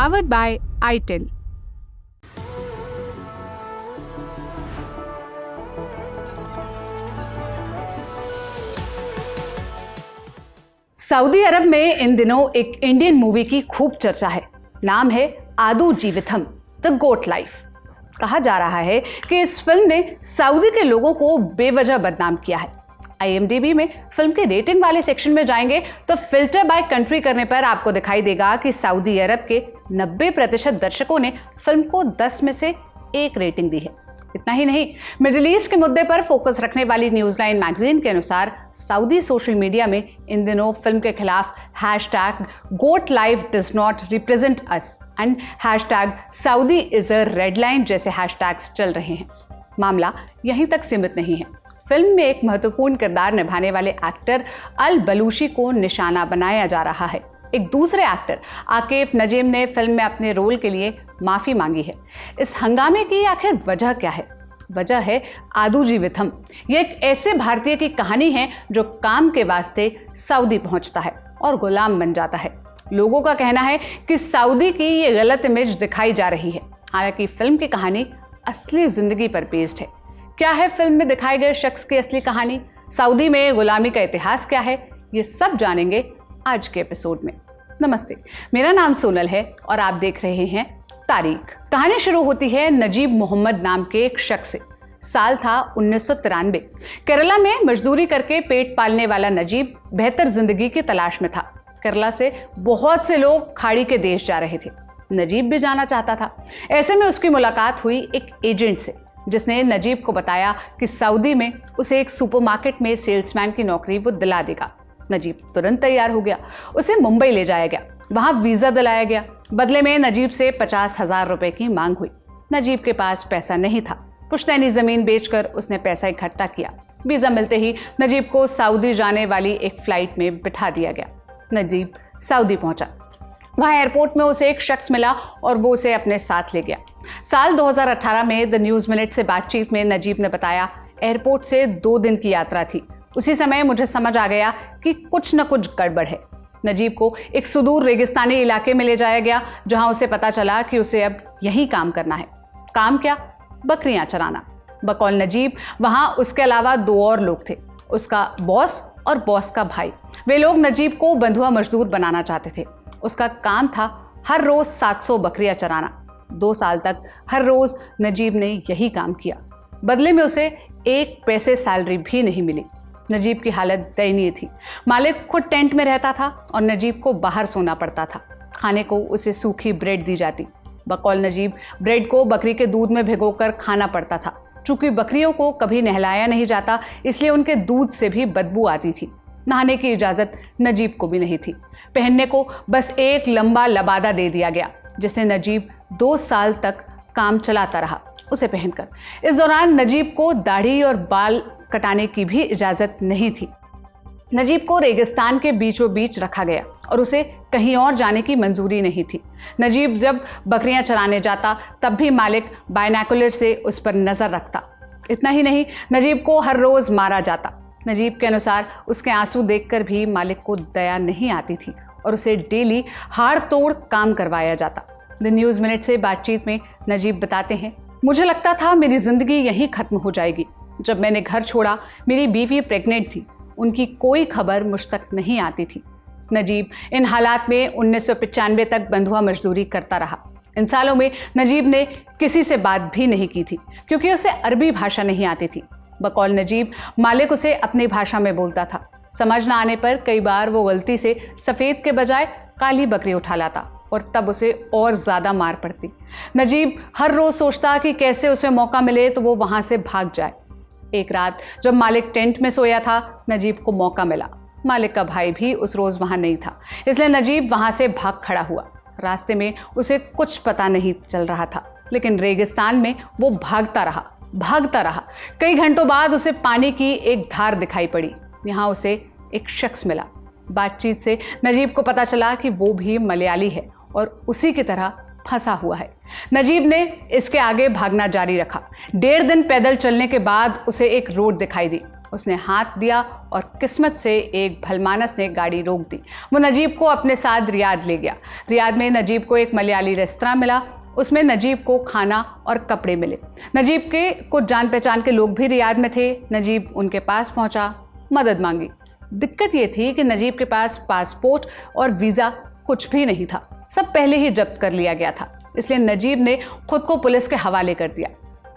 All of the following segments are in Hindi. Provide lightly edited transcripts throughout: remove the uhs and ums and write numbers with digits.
powered by ITIL. सऊदी अरब में इन दिनों एक इंडियन मूवी की खूब चर्चा है। नाम है आदू जीविथम, द गोट लाइफ। कहा जा रहा है कि इस फिल्म ने सऊदी के लोगों को बेवजह बदनाम किया है। IMDb में फिल्म के रेटिंग वाले सेक्शन में जाएंगे तो फिल्टर बाय कंट्री करने पर आपको दिखाई देगा कि सऊदी अरब के 90% दर्शकों ने फिल्म को 10 में से 1 रेटिंग दी है। इतना ही नहीं, मिडिल ईस्ट के मुद्दे पर फोकस रखने वाली न्यूज़लाइन मैगजीन के अनुसार सऊदी सोशल मीडिया में इन दिनों फिल्म के खिलाफ #GoatLife_does_not_represent_us and #Saudi is a red line जैसे हैशटैग्स चल रहे हैं। मामला यहीं तक सीमित नहीं है। फिल्म में एक महत्वपूर्ण किरदार निभाने वाले एक्टर अल बलूशी को निशाना बनाया जा रहा है। एक दूसरे एक्टर आकिफ नजीम ने फिल्म में अपने रोल के लिए माफ़ी मांगी है। इस हंगामे की आखिर वजह क्या है? वजह है आदू जीविथम। ये एक ऐसे भारतीय की कहानी है जो काम के वास्ते सऊदी पहुंचता है और गुलाम बन जाता है। लोगों का कहना है कि सऊदी की ये गलत इमेज दिखाई जा रही है। हालांकि फिल्म की कहानी असली जिंदगी पर बेस्ड है। क्या है फिल्म में दिखाए गए शख्स की असली कहानी? सऊदी में गुलामी का इतिहास क्या है? ये सब जानेंगे आज के एपिसोड में। नमस्ते, मेरा नाम सोनल है और आप देख रहे हैं तारीख। कहानी शुरू होती है नजीब मोहम्मद नाम के एक शख्स से। साल था 1993। केरला में मजदूरी करके पेट पालने वाला नजीब बेहतर जिंदगी की तलाश में था। केरला से बहुत से लोग खाड़ी के देश जा रहे थे। नजीब भी जाना चाहता था। ऐसे में उसकी मुलाकात हुई एक एजेंट से, जिसने नजीब को बताया कि सऊदी में उसे एक सुपरमार्केट में सेल्समैन की नौकरी वो दिला देगा। नजीब तुरंत तैयार हो गया। उसे मुंबई ले जाया गया। वहाँ वीज़ा दिलाया गया। बदले में नजीब से 50,000 रुपए की मांग हुई। नजीब के पास पैसा नहीं था। पुश्तैनी ज़मीन बेचकर उसने पैसा इकट्ठा किया। वीज़ा मिलते ही नजीब को सऊदी जाने वाली एक फ़्लाइट में बिठा दिया गया। नजीब सऊदी पहुँचा। वहाँ एयरपोर्ट में उसे एक शख्स मिला और वो उसे अपने साथ ले गया। साल 2018 में द न्यूज़ मिनट से बातचीत में नजीब ने बताया, एयरपोर्ट से 2 दिन की यात्रा थी। उसी समय मुझे समझ आ गया कि कुछ न कुछ गड़बड़ है। नजीब को एक सुदूर रेगिस्तानी इलाके में ले जाया गया, जहाँ उसे पता चला कि उसे अब यही काम करना है। काम क्या? बकरियाँ चराना। बकौल नजीब वहाँ उसके अलावा 2 और लोग थे, उसका बॉस और बॉस का भाई। वे लोग नजीब को बंधुआ मजदूर बनाना चाहते थे। उसका काम था हर रोज़ 700 बकरियां चराना। 2 साल तक हर रोज़ नजीब ने यही काम किया। बदले में उसे 1 पैसे सैलरी भी नहीं मिली। नजीब की हालत दयनीय थी। मालिक खुद टेंट में रहता था और नजीब को बाहर सोना पड़ता था। खाने को उसे सूखी ब्रेड दी जाती। बकौल नजीब ब्रेड को बकरी के दूध में भिगोकर खाना पड़ता था। चूँकि बकरियों को कभी नहलाया नहीं जाता, इसलिए उनके दूध से भी बदबू आती थी। नहाने की इजाज़त नजीब को भी नहीं थी। पहनने को बस एक लंबा लबादा दे दिया गया, जिसने नजीब 2 साल तक काम चलाता रहा उसे पहनकर। इस दौरान नजीब को दाढ़ी और बाल कटाने की भी इजाज़त नहीं थी। नजीब को रेगिस्तान के बीचों बीच रखा गया और उसे कहीं और जाने की मंजूरी नहीं थी। नजीब जब बकरियां चराने जाता तब भी मालिक बायनैकुलर से उस पर नज़र रखता। इतना ही नहीं, नजीब को हर रोज़ मारा जाता। नजीब के अनुसार उसके आंसू देखकर भी मालिक को दया नहीं आती थी और उसे डेली हाड़ तोड़ काम करवाया जाता। द न्यूज़ मिनट से बातचीत में नजीब बताते हैं, मुझे लगता था मेरी ज़िंदगी यहीं ख़त्म हो जाएगी। जब मैंने घर छोड़ा, मेरी बीवी प्रेग्नेंट थी। उनकी कोई खबर मुझ तक नहीं आती थी। नजीब इन हालात में 1995 तक बंधुआ मजदूरी करता रहा। इन सालों में नजीब ने किसी से बात भी नहीं की थी, क्योंकि उसे अरबी भाषा नहीं आती थी। बकौल नजीब मालिक उसे अपनी भाषा में बोलता था। समझ न आने पर कई बार वो गलती से सफ़ेद के बजाय काली बकरी उठा लाता और तब उसे और ज़्यादा मार पड़ती। नजीब हर रोज़ सोचता कि कैसे उसे मौका मिले तो वो वहाँ से भाग जाए। एक रात जब मालिक टेंट में सोया था, नजीब को मौका मिला। मालिक का भाई भी उस रोज़ वहाँ नहीं था, इसलिए नजीब वहाँ से भाग खड़ा हुआ। रास्ते में उसे कुछ पता नहीं चल रहा था, लेकिन रेगिस्तान में वो भागता रहा। कई घंटों बाद उसे पानी की एक धार दिखाई पड़ी। यहाँ उसे एक शख्स मिला। बातचीत से नजीब को पता चला कि वो भी मलयाली है और उसी की तरह फंसा हुआ है। नजीब ने इसके आगे भागना जारी रखा। 1.5 दिन पैदल चलने के बाद उसे एक रोड दिखाई दी। उसने हाथ दिया और किस्मत से एक भलमानस ने गाड़ी रोक दी। वो नजीब को अपने साथ रियाद ले गया। रियाद में नजीब को एक मलयाली रेस्तरां मिला। उसमें नजीब को खाना और कपड़े मिले। नजीब के कुछ जान पहचान के लोग भी रियाद में थे। नजीब उनके पास पहुंचा, मदद मांगी। दिक्कत ये थी कि नजीब के पास पासपोर्ट और वीज़ा कुछ भी नहीं था। सब पहले ही जब्त कर लिया गया था, इसलिए नजीब ने खुद को पुलिस के हवाले कर दिया।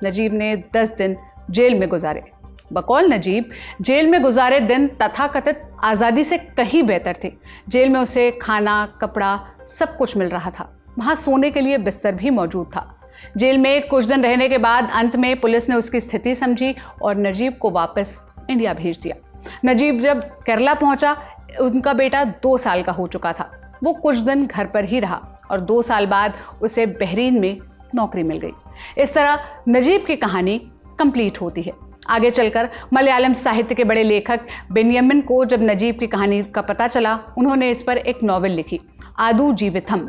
नजीब ने 10 दिन जेल में गुजारे। बकौल नजीब, जेल में गुजारे दिन तथाकथित आज़ादी से कहीं बेहतर थे। जेल में उसे खाना, कपड़ा सब कुछ मिल रहा था। वहाँ सोने के लिए बिस्तर भी मौजूद था। जेल में कुछ दिन रहने के बाद अंत में पुलिस ने उसकी स्थिति समझी और नजीब को वापस इंडिया भेज दिया। नजीब जब केरला पहुंचा, उनका बेटा 2 साल का हो चुका था। वो कुछ दिन घर पर ही रहा और 2 साल बाद उसे बहरीन में नौकरी मिल गई। इस तरह नजीब की कहानी कंप्लीट होती है। आगे चलकर मलयालम साहित्य के बड़े लेखक बेनियामिन को जब नजीब की कहानी का पता चला, उन्होंने इस पर एक नॉवेल लिखी, आदू जीविथम।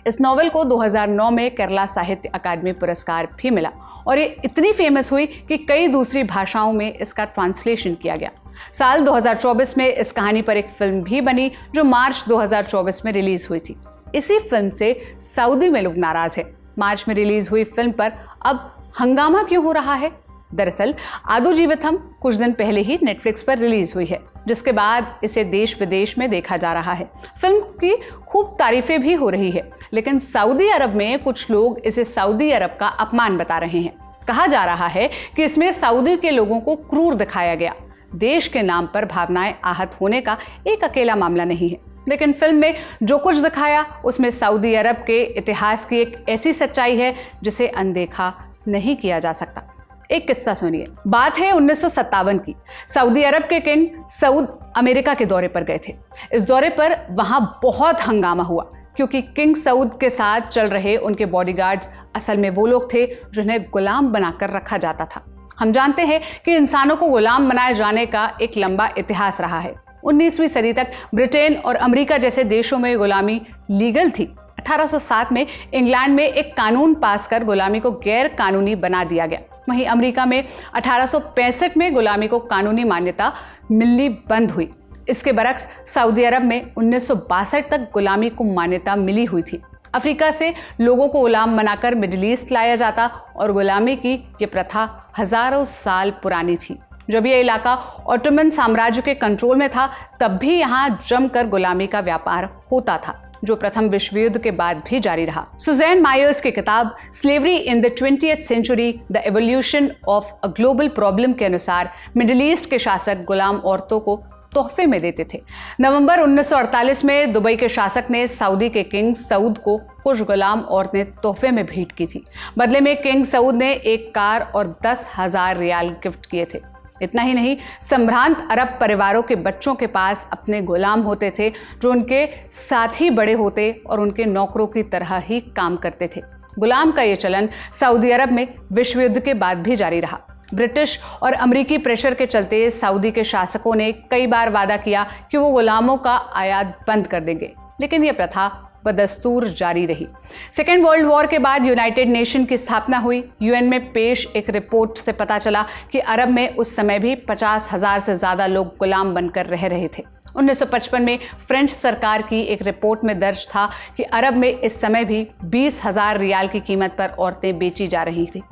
इस नॉवेल को 2009 में केरला साहित्य अकादमी पुरस्कार भी मिला और ये इतनी फेमस हुई कि कई दूसरी भाषाओं में इसका ट्रांसलेशन किया गया। साल 2024 में इस कहानी पर एक फिल्म भी बनी जो मार्च 2024 में रिलीज हुई थी। इसी फिल्म से सऊदी में लोग नाराज है। मार्च में रिलीज हुई फिल्म पर अब हंगामा क्यों हो रहा है? दरअसल आदू जीविथम कुछ दिन पहले ही नेटफ्लिक्स पर रिलीज हुई है, जिसके बाद इसे देश विदेश में देखा जा रहा है। फिल्म की खूब तारीफें भी हो रही है, लेकिन सऊदी अरब में कुछ लोग इसे सऊदी अरब का अपमान बता रहे हैं। कहा जा रहा है कि इसमें सऊदी के लोगों को क्रूर दिखाया गया। देश के नाम पर भावनाएं आहत होने का एक अकेला मामला नहीं है, लेकिन फिल्म में जो कुछ दिखाया उसमें सऊदी अरब के इतिहास की एक ऐसी सच्चाई है जिसे अनदेखा नहीं किया जा सकता। एक किस्सा सुनिए। बात है 1957 की। सऊदी अरब के किंग सऊद अमेरिका के दौरे पर गए थे। इस दौरे पर वहां बहुत हंगामा हुआ क्योंकि किंग सऊद के साथ चल रहे उनके बॉडीगार्ड्स असल में वो लोग थे जिन्हें गुलाम बनाकर रखा जाता था। हम जानते हैं कि इंसानों को गुलाम बनाए जाने का एक लंबा इतिहास रहा है। 19वीं सदी तक ब्रिटेन और अमेरिका जैसे देशों में गुलामी लीगल थी। 1807 में इंग्लैंड में एक कानून पास कर गुलामी को गैर कानूनी बना दिया गया। वहीं अमेरिका में 1865 में गुलामी को कानूनी मान्यता मिलनी बंद हुई। इसके बरक्स सऊदी अरब में 1962 तक गुलामी को मान्यता मिली हुई थी। अफ्रीका से लोगों को गुलाम बनाकर मिडिल ईस्ट लाया जाता और गुलामी की ये प्रथा हजारों साल पुरानी थी। जब यह इलाका ऑटोमन साम्राज्य के कंट्रोल में था, तब भी यहाँ जमकर गुलामी का व्यापार होता था, जो प्रथम विश्व युद्ध के बाद भी जारी रहा। सुजैन मायर्स की किताब slavery in the 20th century the evolution of a global problem के अनुसार मिडिल ईस्ट के शासक गुलाम औरतों को तोहफे में देते थे। नवंबर 1948 में दुबई के शासक ने सऊदी के किंग सऊद को कुछ गुलाम औरतें तोहफे में भेंट की थी। बदले में किंग सऊद ने एक कार और 10,000 रियाल गिफ्ट किए थे। इतना ही नहीं, संभ्रांत अरब परिवारों के बच्चों के पास अपने गुलाम होते थे जो उनके साथ ही बड़े होते और उनके नौकरों की तरह ही काम करते थे। गुलाम का ये चलन सऊदी अरब में विश्व युद्ध के बाद भी जारी रहा। ब्रिटिश और अमेरिकी प्रेशर के चलते सऊदी के शासकों ने कई बार वादा किया कि वो गुलामों का आयात बंद कर देंगे, लेकिन यह प्रथा बदस्तूर जारी रही। सेकेंड वर्ल्ड वॉर के बाद यूनाइटेड नेशन की स्थापना हुई। यूएन में पेश एक रिपोर्ट से पता चला कि अरब में उस समय भी 50,000 से ज़्यादा लोग गुलाम बनकर रह रहे थे। 1955 में फ्रेंच सरकार की एक रिपोर्ट में दर्ज था कि अरब में इस समय भी 20,000 रियाल की कीमत पर औरतें बेची जा रही थी।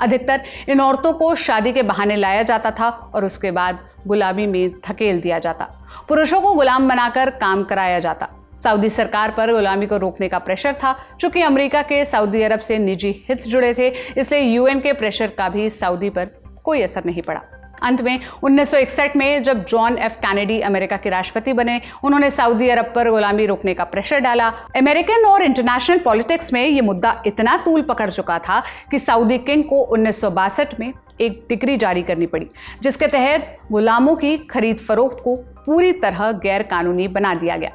अधिकतर इन औरतों को शादी के बहाने लाया जाता था और उसके बाद गुलामी में धकेल दिया जाता। पुरुषों को गुलाम बनाकर काम कराया जाता। सऊदी सरकार पर गुलामी को रोकने का प्रेशर था। चूंकि अमेरिका के सऊदी अरब से निजी हित जुड़े थे, इसलिए यूएन के प्रेशर का भी सऊदी पर कोई असर नहीं पड़ा। अंत में 1961 में जब जॉन एफ कैनेडी अमेरिका के राष्ट्रपति बने, उन्होंने सऊदी अरब पर गुलामी रोकने का प्रेशर डाला। अमेरिकन और इंटरनेशनल पॉलिटिक्स में ये मुद्दा इतना तूल पकड़ चुका था कि सऊदी किंग को 1962 में एक डिक्री जारी करनी पड़ी, जिसके तहत गुलामों की खरीद फरोख्त को पूरी तरह गैर कानूनी बना दिया गया।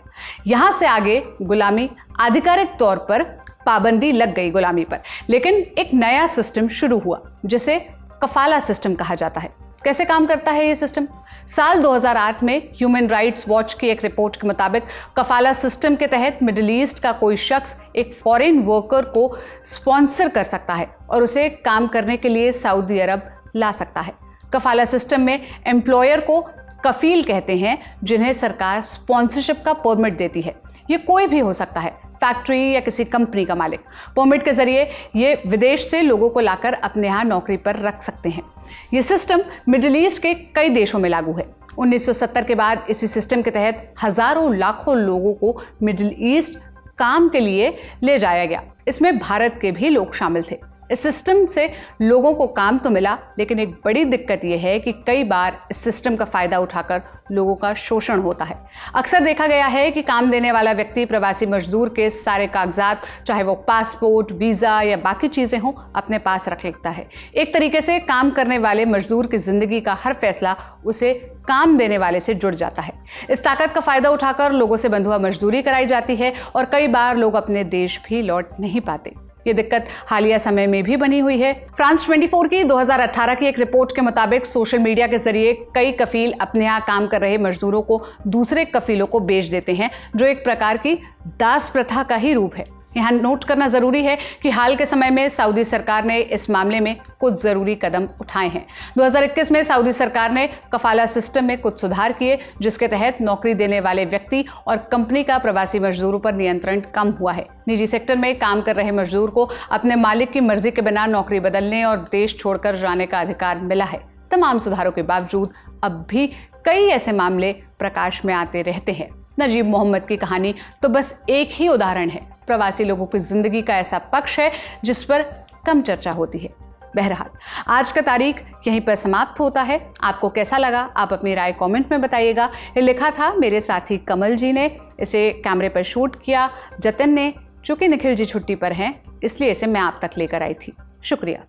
यहाँ से आगे गुलामी आधिकारिक तौर पर पाबंदी लग गई गुलामी पर, लेकिन एक नया सिस्टम शुरू हुआ जिसे कफाला सिस्टम कहा जाता है। कैसे काम करता है ये सिस्टम? साल 2008 में ह्यूमन राइट्स वॉच की एक रिपोर्ट के मुताबिक कफाला सिस्टम के तहत मिडिल ईस्ट का कोई शख्स एक फॉरेन वर्कर को स्पॉन्सर कर सकता है और उसे काम करने के लिए सऊदी अरब ला सकता है। कफाला सिस्टम में एम्प्लॉयर को कफील कहते हैं, जिन्हें सरकार स्पॉन्सरशिप का परमिट देती है। ये कोई भी हो सकता है, फैक्ट्री या किसी कंपनी का मालिक। परमिट के जरिए ये विदेश से लोगों को लाकर अपने यहाँ नौकरी पर रख सकते हैं। ये सिस्टम मिडिल ईस्ट के कई देशों में लागू है। 1970 के बाद इसी सिस्टम के तहत हजारों लाखों लोगों को मिडिल ईस्ट काम के लिए ले जाया गया। इसमें भारत के भी लोग शामिल थे। इस सिस्टम से लोगों को काम तो मिला, लेकिन एक बड़ी दिक्कत यह है कि कई बार इस सिस्टम का फायदा उठाकर लोगों का शोषण होता है। अक्सर देखा गया है कि काम देने वाला व्यक्ति प्रवासी मजदूर के सारे कागजात, चाहे वो पासपोर्ट, वीज़ा या बाकी चीज़ें हों, अपने पास रख लेता है। एक तरीके से काम करने वाले मजदूर की जिंदगी का हर फैसला उसे काम देने वाले से जुड़ जाता है। इस ताकत का फायदा उठाकर लोगों से बंधुआ मजदूरी कराई जाती है और कई बार लोग अपने देश भी लौट नहीं पाते। ये दिक्कत हालिया समय में भी बनी हुई है। फ्रांस 24 की 2018 की एक रिपोर्ट के मुताबिक सोशल मीडिया के जरिए कई कफील अपने यहाँ काम कर रहे मजदूरों को दूसरे कफीलों को बेच देते हैं, जो एक प्रकार की दास प्रथा का ही रूप है। यहाँ नोट करना जरूरी है कि हाल के समय में सऊदी सरकार ने इस मामले में कुछ जरूरी कदम उठाए हैं। 2021 में सऊदी सरकार ने कफाला सिस्टम में कुछ सुधार किए, जिसके तहत नौकरी देने वाले व्यक्ति और कंपनी का प्रवासी मजदूरों पर नियंत्रण कम हुआ है। निजी सेक्टर में काम कर रहे मजदूर को अपने मालिक की मर्जी के बिना नौकरी बदलने और देश छोड़कर जाने का अधिकार मिला है। तमाम सुधारों के बावजूद अब भी कई ऐसे मामले प्रकाश में आते रहते हैं। नजीब मोहम्मद की कहानी तो बस एक ही उदाहरण है। प्रवासी लोगों की जिंदगी का ऐसा पक्ष है जिस पर कम चर्चा होती है। बहरहाल, आज का तारीख यहीं पर समाप्त होता है। आपको कैसा लगा, आप अपनी राय कमेंट में बताइएगा। ये लिखा था मेरे साथी कमल जी ने, इसे कैमरे पर शूट किया जतिन ने। चूंकि निखिल जी छुट्टी पर हैं, इसलिए इसे मैं आप तक लेकर आई थी। शुक्रिया।